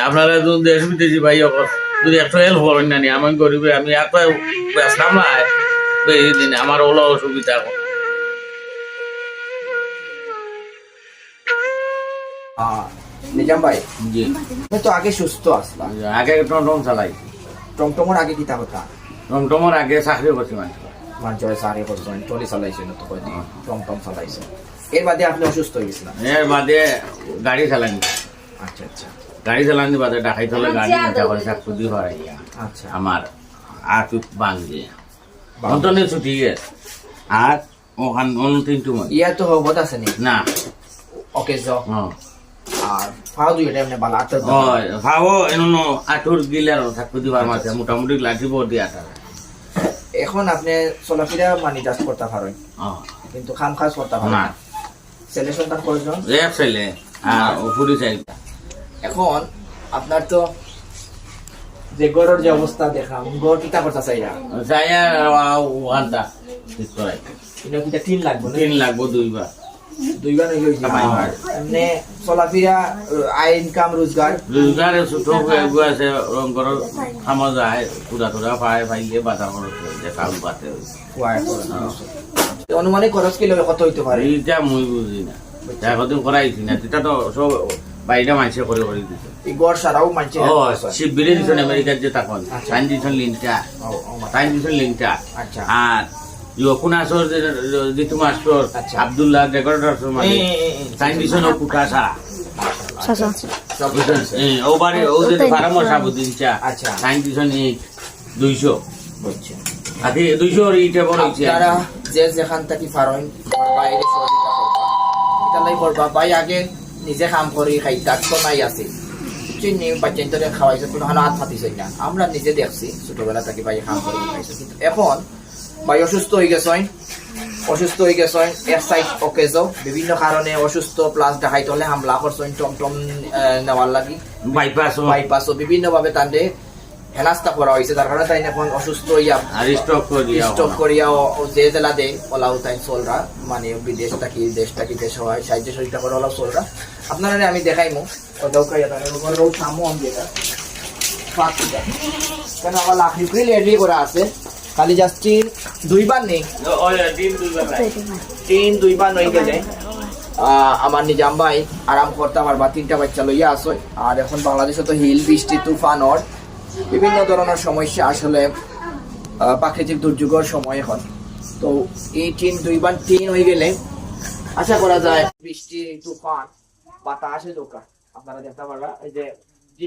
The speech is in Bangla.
আপনারা যদি দেশ বিদেশি ভাই যদি একটু হেল্প করেন না নি, আমি গরিবে আমি এত বেসলাম না বেশি দিন আমার ওলা অসুবিধা এখন। নিজাম ভাই, জি আপনি তো আগে সুস্থ আসলাম, আগে টমটম চালাই, টমটমের আগে কিতা কথা টমটমের আগে চাকরি করছি মানুষ। মানুষের সারি করছেন, টলি চালাইছেন, তো কয়দিন টমটম চালাইছেন, এর বাদে আপনি অসুস্থ হয়ে গেছিলেন? এর বাদে গাড়ি চালানি, আচ্ছা আচ্ছা গাড়ি চালানি বাদে ডাকাই চলে গাড়ি নেতা করে চাকরি হয় আচ্ছা। আমার আট বাংলি অন্তনে ছুটি গেছে আর ওখান তিনটু ইয়া তো হবত আছে নি না ওকে যাও আর ফাও দুই এটা এমনি বালা আটটা হয় ভাবো এনো আটুর গিলার থাকতে দিবার মাঝে মোটামুটি লাঠি বড় দিয়ে আটা। এখন আপনি চলাফেরা মানি টাচ করতে পারেন কিন্তু খাম খাস করতে পারেন না, না। ছেলে সন্তান কয়জন? এক ছেলে আর উপরি চাইটা। এখন আপনার তো যে গড়ের যে অবস্থা দেখলাম, গড় কিতা করতে চাইরা যাই ওখানটা ঠিক করাই কিন্তু কিতা টিন লাগবে না? 3 লাগবো দুইবার দুইবার হয়ে গেছে দুইবার। এমনি চলাফেরা আয় ইনকাম রোজগার রোজগারে ছোট আছে রং করো খামা যায় পুরা টুরা পায় পাইলে বাজার খরচ হয়ে যায় কাল বাতে অনুমানিক খরচ কি লবে কত হইতে পারে? এইটা মুই বুঝি না, এখন করাইছি না, এটা তো সব বাইরে মানুষে করে করে দিছে। এই গড় সারাও মানছে ও শিববিরে দিছেন আমেরিকার যে তখন সাইন দিছেন লিঙ্কটা, সাইন দিছেন লিঙ্কটা। আচ্ছা আর কোনাসর জিতু মাস্টর আচ্ছা। আব্দুল্লাহ ডেকোরেটর মানে সাইন দিছেন ও কুটাসা সব ও বাড়ি ও যে ফার্মার সাবুদ্দিন চা আচ্ছা। সাইন দিছেন 200 বুঝছে। আগে 200 আর এইটা বড় হইছে। আপনারা যে যেখান থেকে পারেন বাইরে সহযোগিতা করবা, এটা লাই করবা ভাই। আগে নিজে কাম করি খাইতা তো নাই আছে চিনি বাচ্চাদের খাওয়াইছে, কোনো হাত ফাটিছে না। আমরা নিজে দেখছি ছোটবেলা থেকে ভাই কাম করে খাইছে, কিন্তু এখন ভাই অসুস্থ হয়ে গেছেন, অসুস্থ হয়ে গেছেন এক সাইড ওকে যাও বিভিন্ন কারণে অসুস্থ, প্লাস দেখাইতে হলে হামলা করছেন টমটম নেওয়ার লাগি, বাইপাসও বিভিন্ন ভাবে তাদের হেনাস্তা করা হয়েছে, তার কারণে তাই এখন অসুস্থ হইয়া আর স্টক করিয়া যে জেলা দে ওলাও তাই চলরা, মানে বিদেশটাকি দেশটাকি দেশ হয় সাহায্য সহযোগিতা করে ওলাও চলরা। আপনারা আমি দেখাইমু কেন আমার লাখি রেডি করা আছে, খালি জাস্ট দুইবার নেই দুইবার নই গেলে আমার নিজাম ভাই আরাম করতে পারবা। 3টা বাচ্চা লইয়া আসো, আর এখন বাংলাদেশে তো হিল বৃষ্টি তুফান ওর বিভিন্ন ধরনের সমস্যা, আসলে প্রাকৃতিক দুর্যোগের সময় এখন তো এই দুইবার হয়ে গেলে আশা করা যায় বৃষ্টি তুফান বাতাসে দোকান আপনারা দেখতে পারবা। এই যে